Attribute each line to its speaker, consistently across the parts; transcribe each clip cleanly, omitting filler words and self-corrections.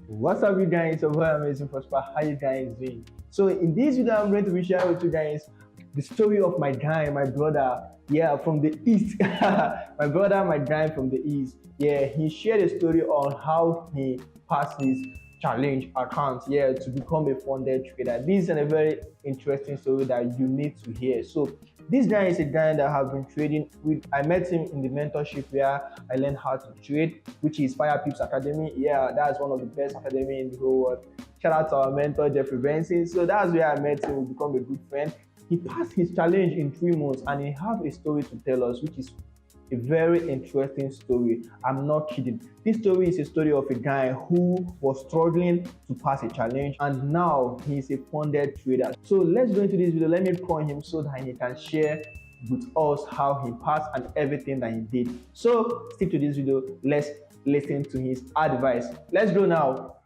Speaker 1: What's up, you guys? So very amazing prosper. How you guys doing? So in this video, I'm going to be sharing with you guys the story of my guy, my brother. Yeah, from the east. My brother, my guy from the east. Yeah, he shared a story on how he passed his challenge account. Yeah, to become a funded trader. This is a very interesting story that you need to hear. So this guy is a guy that has been trading with. I met him in the mentorship where I learned how to trade, which is Fire Pips Academy. Yeah, that's one of the best academy in the whole world. Shout out to our mentor Jeffrey Benson. So that's where I met him. We become a good friend. He passed his challenge in 3 months, and he have a story to tell us, which is a very interesting story. I'm not kidding. This story is a story of a guy who was struggling to pass a challenge, and now he's a funded trader. So let's go into this video. Let me call him so that he can share with us how he passed and everything that he did. So stick to this video. Let's listen to his advice. Let's go now.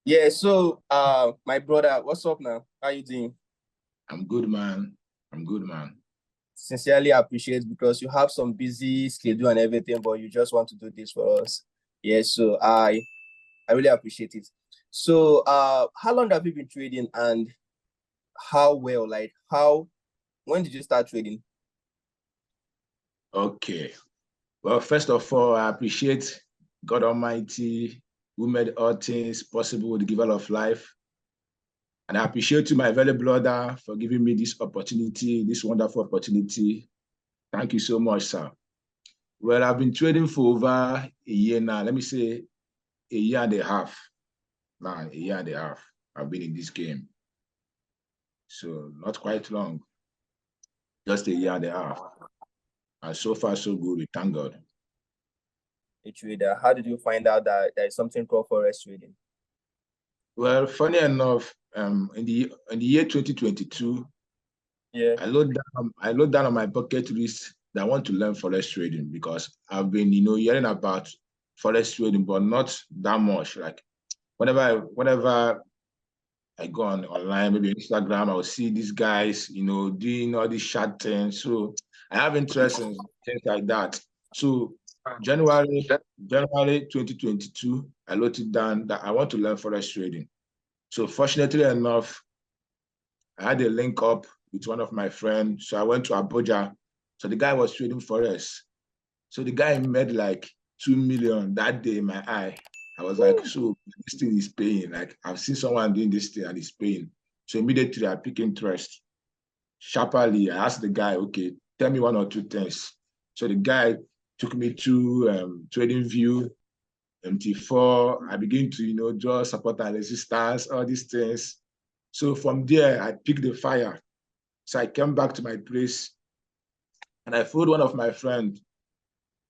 Speaker 2: Yeah, so my brother, what's up now? How you doing?
Speaker 3: I'm good, man. I'm good, man.
Speaker 2: Sincerely appreciate because you have some busy schedule and everything, but you just want to do this for us. Yeah, so I really appreciate it. So how long have you been trading and how well, when did you start trading?
Speaker 3: Okay. Well, first of all, I appreciate God Almighty who made all things possible, the giver of life. And I appreciate you, my very brother, for giving me this opportunity, this wonderful opportunity. Thank you so much, sir. Well, I've been trading for over a year now. Let me say a year and a half. Man, a year and a half I've been in this game. So not quite long, just a year and a half. And so far, so good. We thank God.
Speaker 2: A trader. How did you find out that there is something called forex trading?
Speaker 3: Well, funny enough, in the year 2022,
Speaker 2: yeah,
Speaker 3: I load down on my bucket list that I want to learn forex trading because I've been, hearing about forex trading, but not that much. Like whenever I go online, maybe Instagram, I'll see these guys, doing all these short things. So I have interest in things like that. So January 2022, I loaded down that I want to learn forex trading. So fortunately enough, I had a link up with one of my friends. So I went to Abuja. So the guy was trading forex. So the guy made like 2 million that day in my eye. I was like, so this thing is paying. Like I've seen someone doing this thing and it's paying. So immediately I pick interest. Sharply, I asked the guy, okay, tell me one or two things. So the guy took me to Trading View, MT4. I begin to, draw support and resistance, all these things. So from there, I picked the fire. So I came back to my place and I followed one of my friends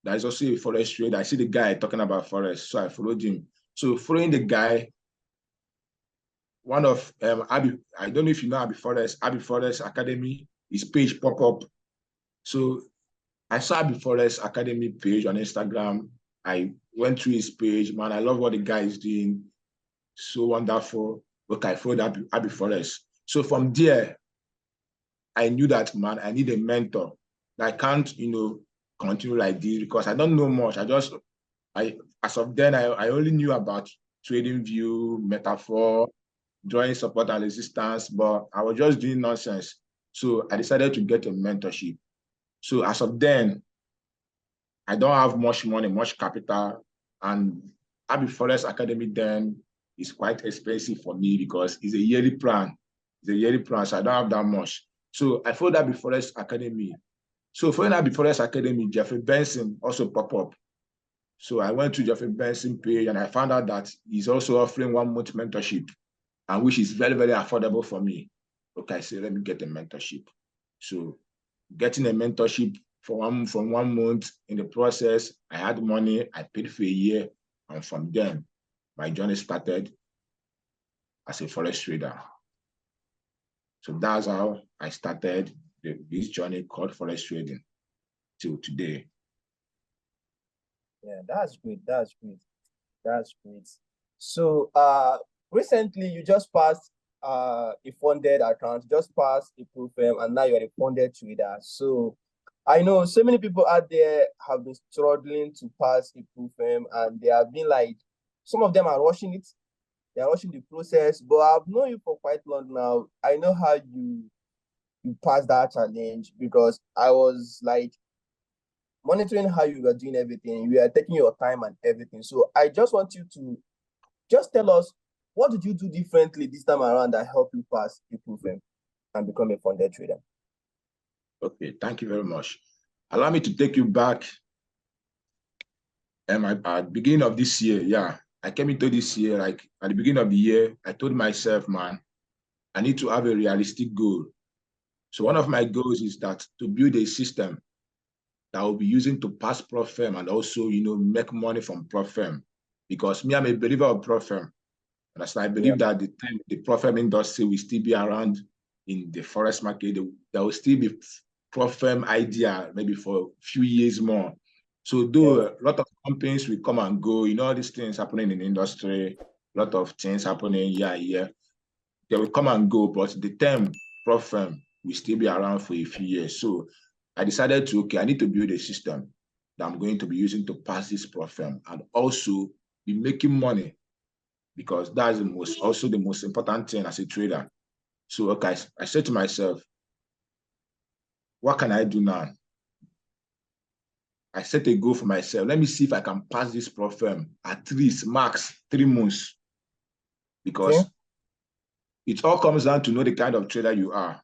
Speaker 3: that is also a forex trader. I see the guy talking about forex, so I followed him. So following the guy, one of Abi, I don't know if you know Abi Forex Academy, his page pop up. So I saw Abi Forex Academy page on Instagram. I went through his page. Man, I love what the guy is doing. So wonderful. Okay, I followed Abi Forex. So from there, I knew that, man, I need a mentor. I can't, continue like this because I don't know much. As of then, I only knew about Trading View, Metaphor, drawing support and resistance, but I was just doing nonsense. So I decided to get a mentorship. So as of then, I don't have much money, much capital, and Abi Forest Academy then is quite expensive for me because it's a yearly plan. It's a yearly plan, so I don't have that much. So I followed Abi Forest Academy. So following Abi Forest Academy, Jeffrey Benson also popped up. So I went to Jeffrey Benson page and I found out that he's also offering 1 month mentorship, and which is very, very affordable for me. Okay, so let me get a mentorship. So getting a mentorship from 1 month, in the process, I had money, I paid for a year, and from then, my journey started as a forex trader. So that's how I started this journey called forex trading till today.
Speaker 2: Yeah, that's great. That's great. That's great. So recently you just passed a funded account, just passed a proof and now you're a funded trader. So I know so many people out there have been struggling to pass a proof and they have been like some of them are rushing it. They are rushing the process. But I've known you for quite long now. I know how you passed that challenge, because I was like monitoring how you were doing everything. You are taking your time and everything. So I just want you to just tell us, what did you do differently this time around that helped you pass the proofing and become a funded trader?
Speaker 3: Okay, thank you very much. Allow me to take you back. At the beginning of this year, yeah, I came into this year, like at the beginning of the year, I told myself, man, I need to have a realistic goal. So one of my goals is that to build a system that will be using to pass prop firm and also, make money from prop firm. Because me, I'm a believer of prop firm. And I believe that the prop firm industry will still be around in the forex market. There will still be prop firm idea maybe for a few years more. So though a lot of companies will come and go, all these things happening in the industry, a lot of things happening year. They will come and go, but the term prop firm will still be around for a few years. So I decided to, I need to build a system that I'm going to be using to pass this prop firm and also be making money, because that's the most important thing as a trader. So okay, I said to myself, what can I do now? I set a goal for myself. Let me see if I can pass this prop firm at least max 3 months, because it all comes down to know the kind of trader you are.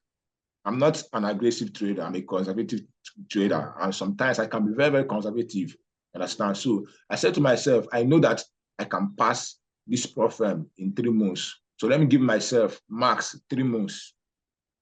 Speaker 3: I'm not an aggressive trader. I'm a conservative trader. And sometimes I can be very, very conservative. Understand? So I said to myself, I know that I can pass this prop firm in 3 months. So let me give myself max 3 months.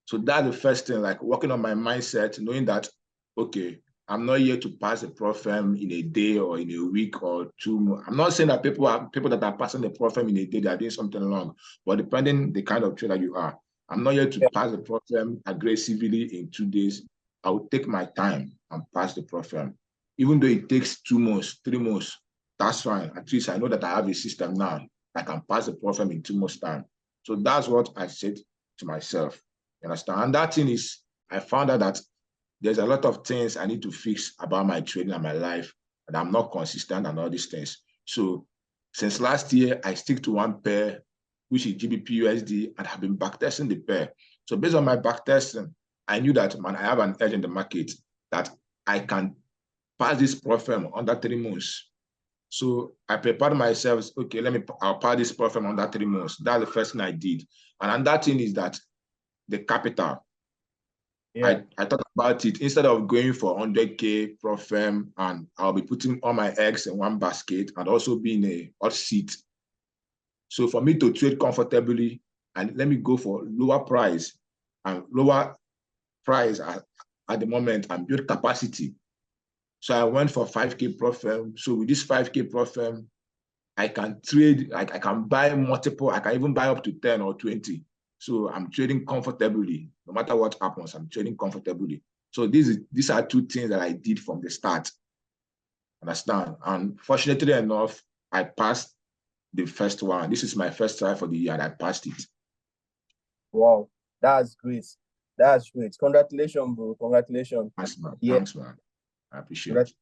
Speaker 3: So that's the first thing, like working on my mindset, knowing that, okay, I'm not here to pass a prop firm in a day or in a week or 2 months. I'm not saying that people that are passing the prop firm in a day, they are doing something wrong, but depending the kind of trader you are, I'm not here to pass the prop firm aggressively in 2 days. I will take my time and pass the prop firm. Even though it takes 2 months, 3 months, that's fine. At least I know that I have a system now. I can pass the prop firm in 2 months' time. So that's what I said to myself. You understand? And that thing is, I found out that there's a lot of things I need to fix about my trading and my life, and I'm not consistent and all these things. So since last year, I stick to one pair, which is GBP/USD, and have been backtesting the pair. So based on my backtesting, I knew that, man, I have an edge in the market, that I can pass this prop firm under 3 months. So I prepared myself, okay, I'll pass this prop firm under 3 months. That's the first thing I did. And another thing is that the capital. I thought about it. Instead of going for 100K prop firm, and I'll be putting all my eggs in one basket and also be in a hot seat. So for me to trade comfortably, and let me go for lower price at the moment and build capacity. So I went for 5K prop firm. So with this 5K prop firm, I can trade, I can buy multiple, I can even buy up to 10 or 20. So I'm trading comfortably. No matter what happens, I'm trading comfortably. So these are 2 things that I did from the start. Understand? And fortunately enough, I passed the first one. This is my first try for the year, and I passed it.
Speaker 2: Wow, that's great. That's great. Congratulations, bro. Congratulations.
Speaker 3: Thanks, man.
Speaker 2: Yeah.
Speaker 3: Thanks, man. I appreciate it.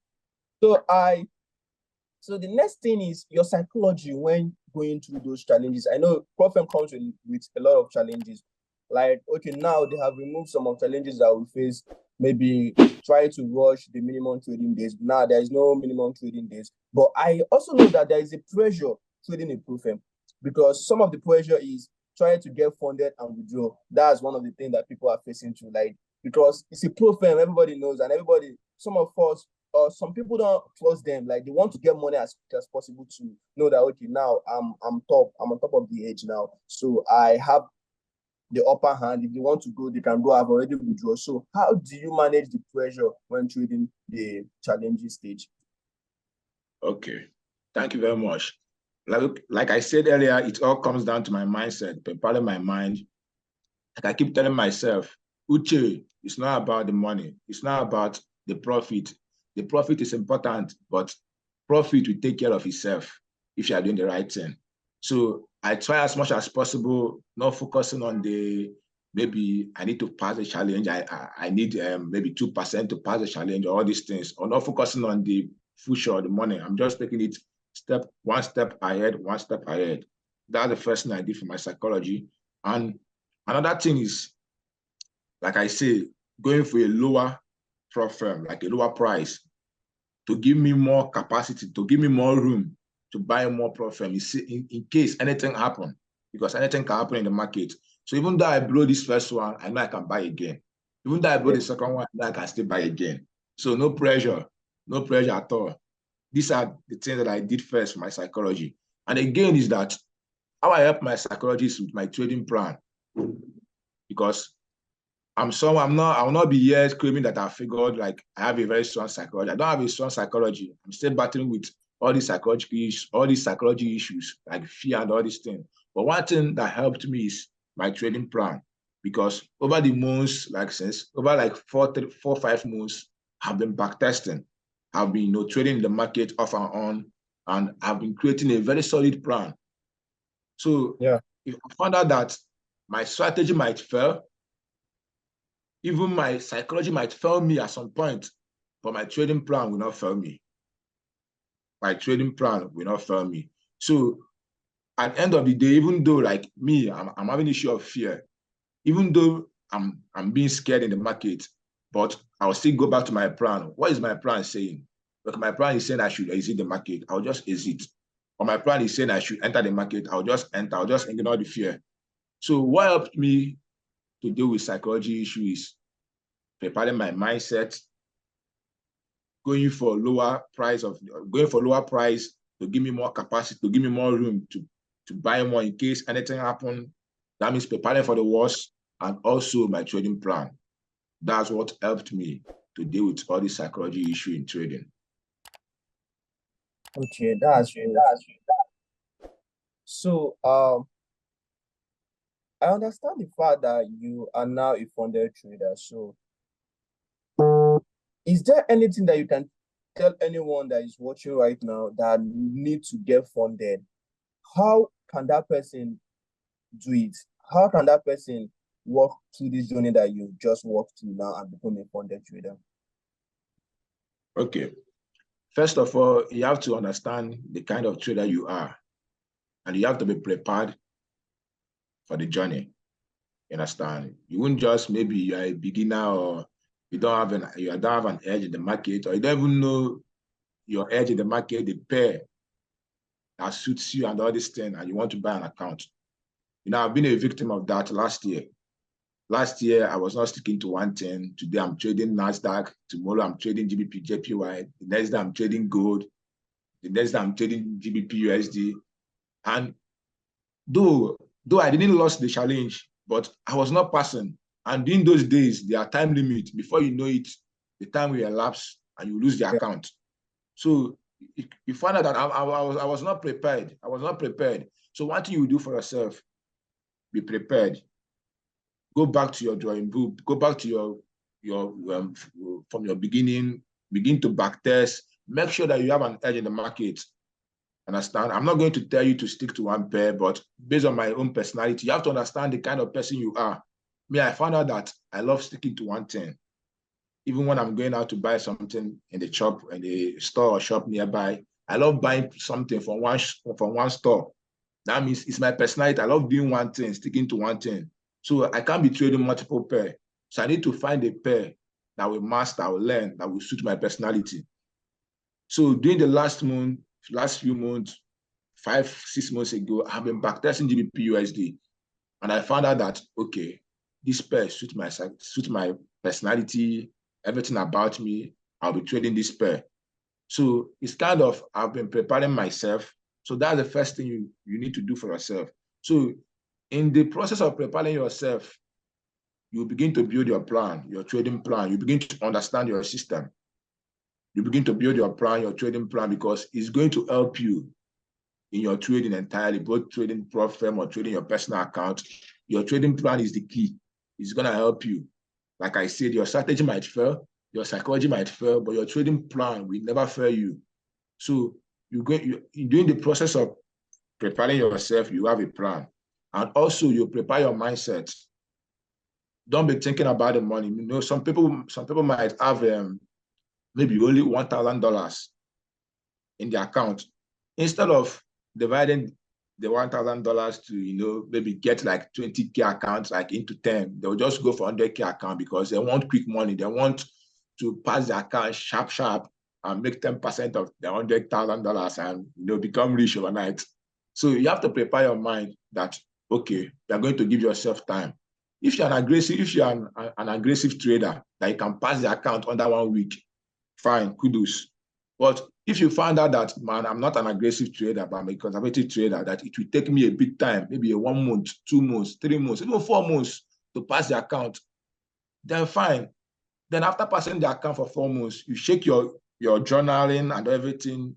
Speaker 2: So the next thing is your psychology when going through those challenges. I know prop firm comes with a lot of challenges. Like, okay, now they have removed some of challenges that we face. Maybe try to rush the minimum trading days. Now there is no minimum trading days. But I also know that there is a pressure trading a prop firm, because some of the pressure is trying to get funded and withdraw. That's one of the things that people are facing too. Like, because it's a prop firm, everybody knows, and some of us, some people don't trust them. Like, they want to get money as quick as possible to know that, okay, now I'm on top of the edge now, so I have the upper hand. If they want to go, they can go. I've already withdrawn. So how do you manage the pressure when trading the challenging stage?
Speaker 3: Okay, thank you very much. Like I said earlier, it all comes down to my mindset, preparing my mind. Like I keep telling myself, Uche, it's not about the money. It's not about the profit. The profit is important, but profit will take care of itself if you are doing the right thing. So I try as much as possible, not focusing on maybe I need to pass the challenge. I need maybe 2% to pass the challenge, or all these things, or not focusing on the future or the money. I'm just taking it one step ahead, one step ahead. That's the first thing I did for my psychology. And another thing is, like I say, going for a lower firm, like a lower price, to give me more capacity, to give me more room to buy more firm in case anything happen, because anything can happen in the market. So even though I blow this first one, I know I can buy again. Even though I blow the second one, I know I can still buy again. So no pressure at all. These are the things that I did first for my psychology. And again, is that how I help my psychologists with my trading plan. Because I will not be here claiming that I figured like I have a very strong psychology. I don't have a strong psychology. I'm still battling with all these psychology issues like fear and all these things. But one thing that helped me is my trading plan. Because over the months, over like 5 months, I've been back testing. I've been trading in the market off and on, and I've been creating a very solid plan. So if I found out that my strategy might fail, even my psychology might fail me at some point, but my trading plan will not fail me. My trading plan will not fail me. So at the end of the day, even though like me, I'm having issue of fear, even though I'm being scared in the market, but I'll still go back to my plan. What is my plan saying? Look, my plan is saying I should exit the market. I'll just exit. Or my plan is saying I should enter the market. I'll just enter. I'll just ignore the fear. So what helped me to deal with psychology issues? Preparing my mindset, going for lower price to give me more capacity, to give me more room to buy more in case anything happens. That means preparing for the worst, and also my trading plan. That's what helped me to deal with all the psychology issue in trading.
Speaker 2: Okay, that's good. So I understand the fact that you are now a funded trader. So is there anything that you can tell anyone that is watching right now that need to get funded? How can that person do it? How can that person walk through this journey that you just walked through now and become a funded trader?
Speaker 3: Okay. First of all, you have to understand the kind of trader you are, and you have to be prepared for the journey. You understand? You won't just, maybe you're a beginner, or you don't have an edge in the market, or you don't even know your edge in the market, the pair that suits you and all this thing, and you want to buy an account. I've been a victim of that last year. Last year, I was not sticking to one thing. Today, I'm trading NASDAQ. Tomorrow, I'm trading GBP, JPY. The next day, I'm trading gold. The next day, I'm trading GBP, USD. And though I didn't lose the challenge, but I was not passing. And in those days, there are time limits. Before you know it, the time will elapse and you lose the account. So you find out that I was not prepared. I was not prepared. So one thing you do for yourself, be prepared. Go back to your drawing book. Go back to from your beginning. Begin to backtest. Make sure that you have an edge in the market. Understand? I'm not going to tell you to stick to one pair, but based on my own personality, you have to understand the kind of person you are. Me, I found out that I love sticking to one thing. Even when I'm going out to buy something in the shop, in the store or shop nearby, I love buying something from one store. That means it's my personality. I love doing one thing, sticking to one thing. So I can't be trading multiple pairs. So I need to find a pair that will master, that will learn, that will suit my personality. So during the last few months, 5-6 months ago, I've been backtesting GBP USD. And I found out that, okay, this pair suits my personality, everything about me. I'll be trading this pair. So it's kind of, I've been preparing myself. So that's the first thing you need to do for yourself. So in the process of preparing yourself, you begin to build your plan, your trading plan. You begin to understand your system. You begin to build your plan, your trading plan, because it's going to help you in your trading entirely, both trading prop firm or trading your personal account. Your trading plan is the key. It's going to help you. Like I said, your strategy might fail, your psychology might fail, but your trading plan will never fail you. So during the process of preparing yourself, you have a plan. And also you prepare your mindset. Don't be thinking about the money. Some people might have maybe only $1,000 in their account. instead of dividing the $1,000 to, maybe get like 20K accounts like into 10, they'll just go for 100K account because they want quick money. They want to pass the account sharp and make 10% of the $100,000 and become rich overnight. So you have to prepare your mind that, okay, you're going to give yourself time. If you're an aggressive trader that you can pass the account under 1 week, fine, kudos. But if you find out that, man, I'm not an aggressive trader, but I'm a conservative trader, that it will take me a big time, maybe a 1 month, 2 months, 3 months, even 4 months to pass the account, then fine. Then after passing the account for 4 months, you shake your journaling and everything.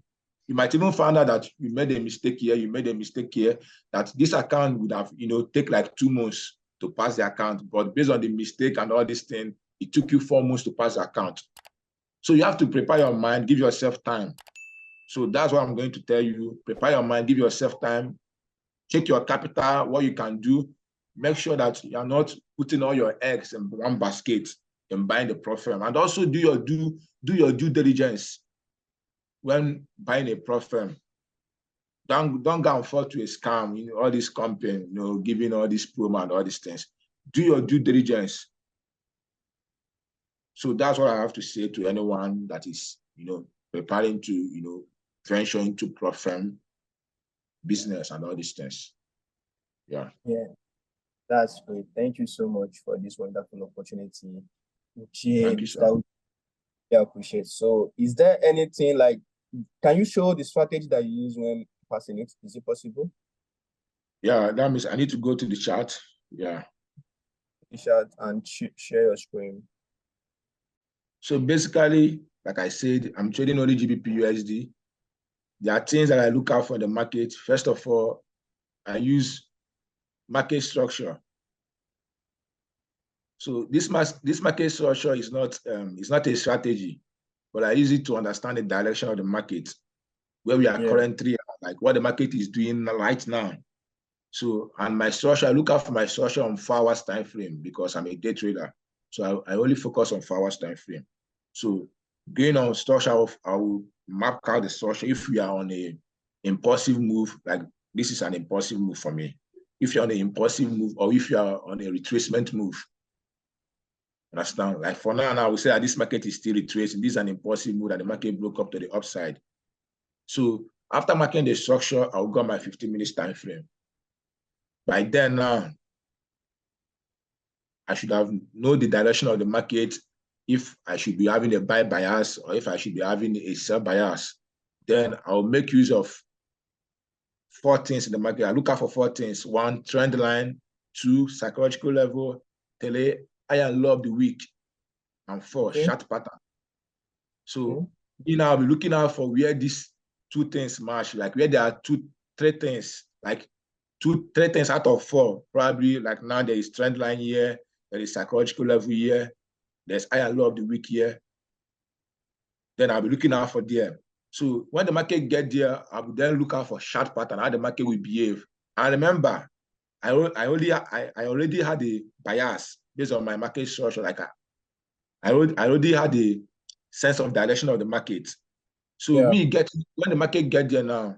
Speaker 3: You might even find out that you made a mistake here, that this account would have, take like 2 months to pass the account. But based on the mistake and all this thing, it took you 4 months to pass the account. So you have to prepare your mind, give yourself time. So that's what I'm going to tell you. Prepare your mind, give yourself time, check your capital, what you can do. Make sure that you're not putting all your eggs in one basket and buying the prop firm. And also do your due diligence when buying a prop firm. Don't go and fall to a scam, all this company, giving all this promo and all these things. Do your due diligence. So that's what I have to say to anyone that is, preparing to, venture into prop firm business and all these things. Yeah.
Speaker 2: Yeah, that's great. Thank you so much for this wonderful opportunity.
Speaker 3: Thank you, sir.
Speaker 2: That I appreciate. So is there anything like, can you show the strategy that you use when passing it? Is it possible?
Speaker 3: Yeah, that means I need to go to the chat. Yeah.
Speaker 2: The chat and share your screen.
Speaker 3: So basically, like I said, I'm trading only GBP USD. There are things that I look out for in the market. First of all, I use market structure. So this market structure is not a strategy, but I use it to understand the direction of the market, where we are currently, like what the market is doing right now. So, and my structure, I look out for my structure on 4 hours time frame because I'm a day trader. So I only focus on 4 hours time frame. So going on structure, I will map out the structure. If we are on a impulsive move, like this is an impulsive move for me. If you're on an impulsive move, or if you are on a retracement move, understand? Like for now, I will say that this market is still retracing. This is an impulsive move that the market broke up to the upside. So after marking the structure, I'll go on my 15 minutes time frame. By then now, I should have known the direction of the market, if I should be having a buy bias or if I should be having a sell bias. Then I'll make use of 4 things in the market. I look out for 4 things. 1, trend line. 2, psychological level. 3, high and low of the week. And 4, chart pattern. So now I'll be looking out for where these 2 things match, like where there are 2, 3 things, like 2, 3 things out of 4. Probably like now there is trend line here, there is psychological level here, there's high and low of the week here. Then I'll be looking out for there. So when the market get there, I will then look out for chart pattern, how the market will behave. And remember, I already had a bias based on my market structure. Like I already had a sense of direction of the market. So when the market get there now,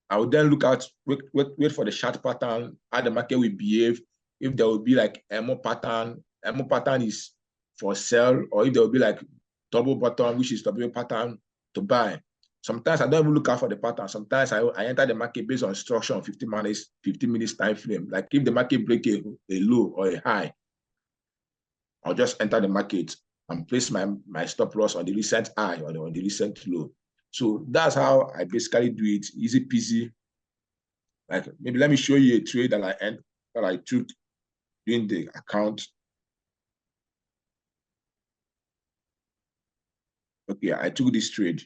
Speaker 3: I will then look out, wait for the chart pattern, how the market will behave. If there will be like MO pattern is for sell, or if there will be like double bottom, which is W pattern to buy. Sometimes I don't even look out for the pattern. Sometimes I enter the market based on structure on 15 minutes time frame. Like if the market break a low or a high, I'll just enter the market and place my stop loss on the recent high or on the recent low. So that's how I basically do it, easy peasy. Like maybe let me show you a trade that I took during the account. Okay, I took this trade.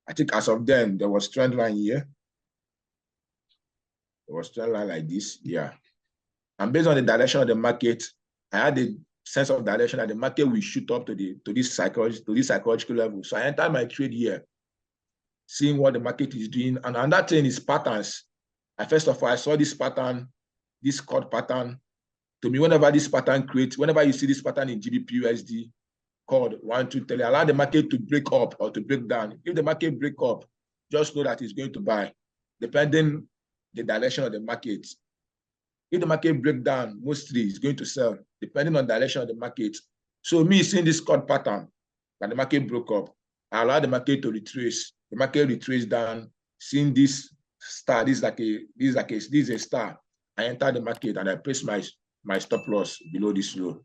Speaker 3: I think as of then, there was trend line here. There was trend line like this, yeah. And based on the direction of the market, I had a sense of direction that the market will shoot up to this psychological level. So I entered my trade here, seeing what the market is doing. And another thing is patterns. First of all, I saw this pattern, this cut pattern. To me, whenever this pattern creates, whenever you see this pattern in GBP USD, called 1, 2, 3, allow the market to break up or to break down. If the market break up, just know that it's going to buy, depending the direction of the market. If the market break down, mostly it's going to sell, depending on the direction of the market. So me seeing this cut pattern, that the market broke up, I allow the market to retrace. The market retrace down, seeing this star, this is a star. I enter the market and I place my stop loss below this low.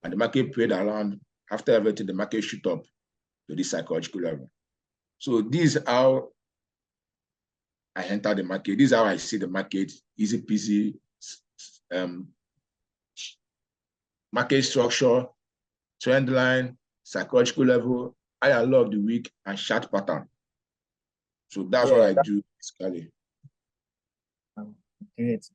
Speaker 3: And the market played around. After everything, the market shoot up to this psychological level. So this is how I enter the market. This is how I see the market, easy peasy, market structure, trend line, psychological level, high and low of the week, and chart pattern. So that's what I do basically.
Speaker 2: Great.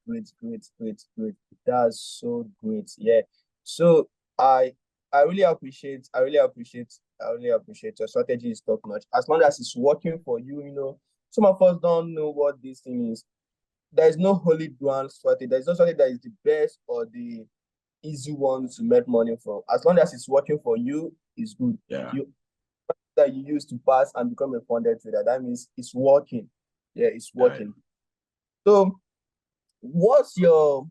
Speaker 2: That's so great. Yeah. So I really appreciate your strategy is top notch. As long as it's working for you, you know, some of us don't know what this thing is. There is no holy ground strategy. There's no strategy that is the best or the easy one to make money from. As long as it's working for you, it's good.
Speaker 3: Yeah.
Speaker 2: That you use to pass and become a funded trader, that means it's working. Yeah, it's working. Yeah. So what's your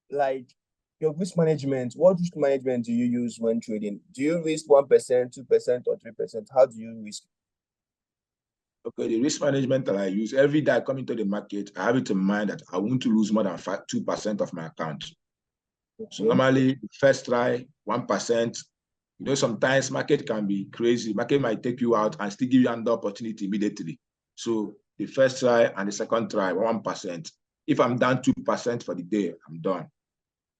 Speaker 2: risk management? What risk management do you use when trading? Do you risk 1%, 2%, or 3%? How do you risk?
Speaker 3: Okay, the risk management that I use every day I come into the market, I have it in mind that I want to lose more than 2% of my account. Okay. So normally, first try 1%. You know, sometimes market can be crazy. Market might take you out and still give you another opportunity immediately. So the first try and the second try, 1%. If I'm down 2% for the day, I'm done.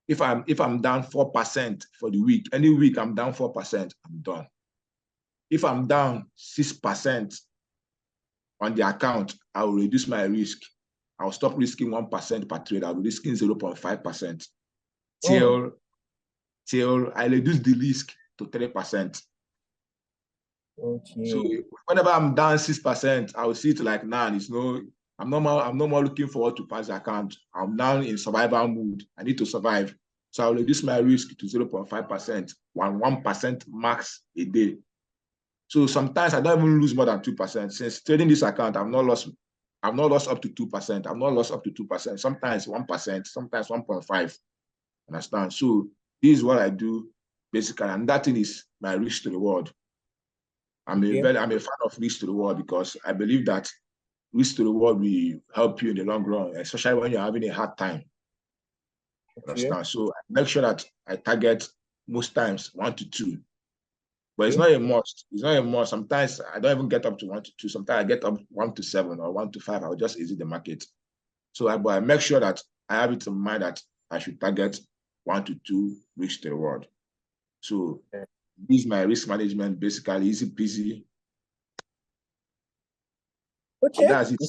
Speaker 3: If I'm down 4% for the week, any week I'm down 4%, I'm done. If I'm down 6% on the account, I will reduce my risk. I'll stop risking 1% per trade. I'll be risking 0.5% till I reduce the risk to 3%.
Speaker 2: Okay.
Speaker 3: So whenever I'm down 6%, I will see it like, nah, I'm no more looking forward to pass the account. I'm now in survival mood. I need to survive. So I'll reduce my risk to 0.5%, 1% max a day. So sometimes I don't even lose more than 2%. Since trading this account, I've not lost up to 2%. I've not lost up to 2%. Sometimes 1%, sometimes 1.5%. Understand? So this is what I do basically, and that thing is my risk to reward. I'm a fan of risk to reward because I believe that risk to reward will help you in the long run, especially when you're having a hard time. Understand? So I make sure that I target most times 1 to 2. But it's not a must. It's not a must. Sometimes I don't even get up to 1 to 2. Sometimes I get up 1 to 7 or 1 to 5. I will just exit the market. So I make sure that I have it in mind that I should target 1 to 2 risk to reward. So this is my risk management, basically easy peasy.
Speaker 2: Okay.
Speaker 3: That's it.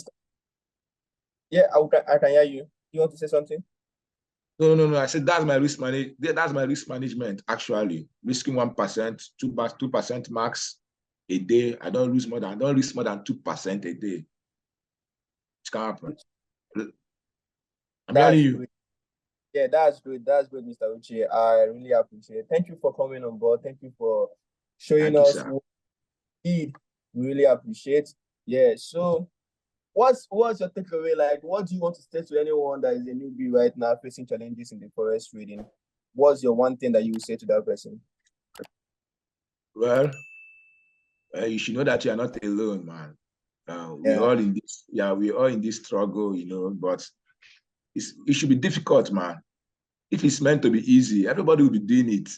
Speaker 2: Yeah, I can hear you. You want to say something?
Speaker 3: No. I said that's my risk management, actually. Risking 1%, 2% max a day. I don't risk more than 2% a day. It can happen. I'm telling you.
Speaker 2: Yeah, that's good. That's good, Mr. Uche. I really appreciate it. Thank you for coming on board. Thank you for showing us what you did. We really appreciate. Yeah. So what's your takeaway? Like, what do you want to say to anyone that is a newbie right now facing challenges in the forex trading? What's your one thing that you would say to that person?
Speaker 3: Well, you should know that you are not alone, man. We're all in this. Yeah, we're all in this struggle, you know. But it should be difficult, man. If it's meant to be easy, everybody will be doing it.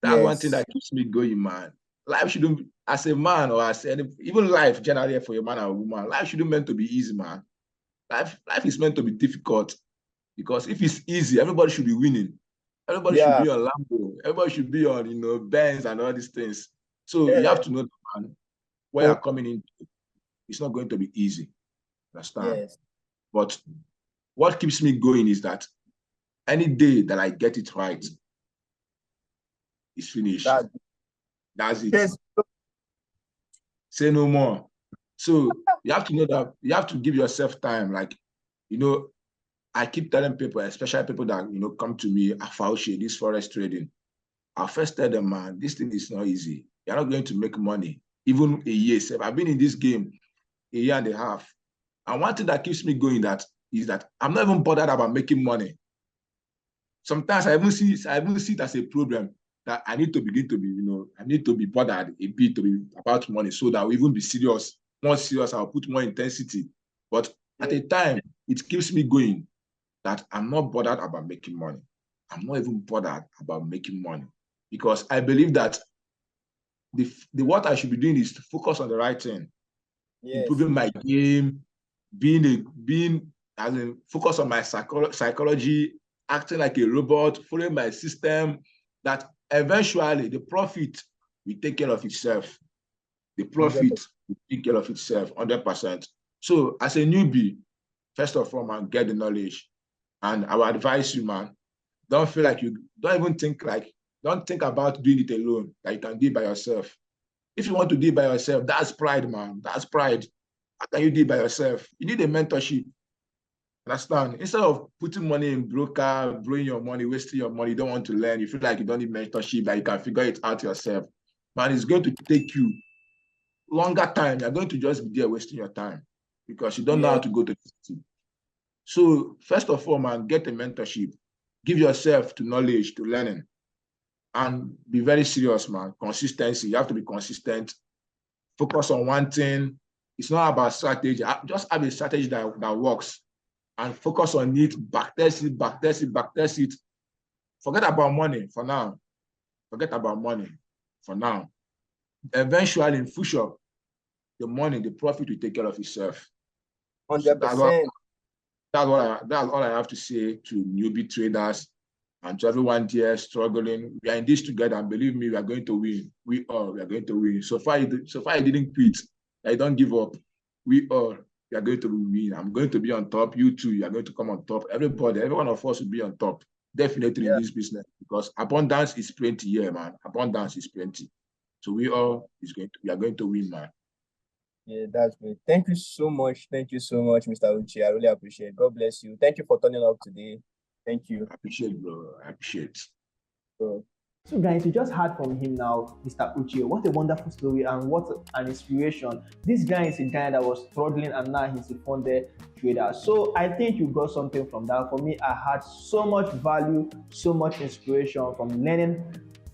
Speaker 3: That's one thing that keeps me going, man. Life shouldn't, as a man or even life generally for a man or a woman, life shouldn't meant to be easy, man. Life is meant to be difficult because if it's easy, everybody should be winning. Everybody should be on Lambo. Everybody should be on, you know, Benz and all these things. So you have to know, man, where you're coming in. It's not going to be easy. Understand?
Speaker 2: Yes.
Speaker 3: But what keeps me going is that any day that I get it right, it's finished. That's it. Yes. Say no more. So you have to know that you have to give yourself time. Like, you know, I keep telling people, especially people that, you know, come to me, Uche, this forex trading. I'll first tell them, man, this thing is not easy. You're not going to make money even a year. So I've been in this game a year and a half. And one thing that keeps me going is that I'm not even bothered about making money. Sometimes I even see it as a problem that I need to begin to be, I need to be bothered a bit to be about money so that I'll even be serious, more serious, I'll put more intensity. But at a time, it keeps me going that I'm not bothered about making money. I'm not even bothered about making money because I believe that the what I should be doing is to focus on the right thing, improving my game, focus on my psychology, acting like a robot, following my system, that eventually the profit will take care of itself. The profit will take care of itself 100%. So as a newbie, first of all, man, get the knowledge. And I would advise you, man, don't think about doing it alone, that you can do it by yourself. If you want to do it by yourself, that's pride, man. That's pride. How can you do it by yourself? You need a mentorship. Understand? Instead of putting money in broker, blowing your money, wasting your money, you don't want to learn, you feel like you don't need mentorship, that you can figure it out yourself. Man, it's going to take you longer time. You're going to just be there wasting your time because you don't know how to go to the city. So first of all, man, get a mentorship. Give yourself to knowledge, to learning, and be very serious, man. Consistency. You have to be consistent. Focus on one thing. It's not about strategy. Just have a strategy that works. And focus on it, backtest it. Forget about money for now. Eventually, in future, the profit will take care of itself.
Speaker 2: 100%.
Speaker 3: That's all I have to say to newbie traders and to everyone there struggling. We are in this together, and believe me, we are going to win. We are going to win. So far, I didn't quit. I don't give up. We are going to win. I'm going to be on top. You too, you are going to come on top. Every one of us will be on top. Definitely in this business, because abundance is plenty here, man. Abundance is plenty. So we are going to win, man.
Speaker 2: Yeah, that's great. Thank you so much. Thank you so much, Mr. Uche. I really appreciate it. God bless you. Thank you for turning up today. Thank you.
Speaker 3: I appreciate it, bro. I appreciate it.
Speaker 1: So guys, you just heard from him now, Mr. Uche. What a wonderful story and what an inspiration. This guy is a guy that was struggling and now he's a funded trader. So I think you got something from that. For me, I had so much value, so much inspiration from learning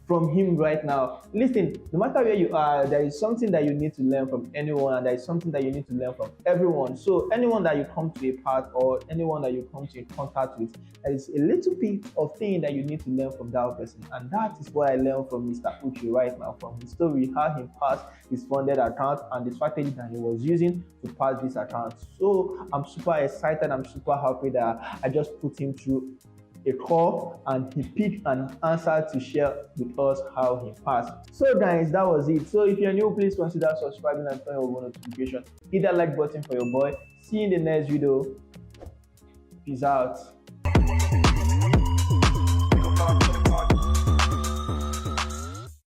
Speaker 1: from him right now. Listen, no matter where you are, there is something that you need to learn from anyone, and there is something that you need to learn from everyone. So anyone that you come to a part or anyone that you come to a contact with, there is a little bit of thing that you need to learn from that person. And that is what I learned from Mr. Uche right now, from his story, how he passed his funded account and the strategy that he was using to pass this account. So I'm super excited. I'm super happy that I just put him through a call and he picked an answer to share with us how he passed. So guys, that was it. So if you're new, please consider subscribing and turn on notification. Hit that like button for your boy. See you in the next video. Peace out.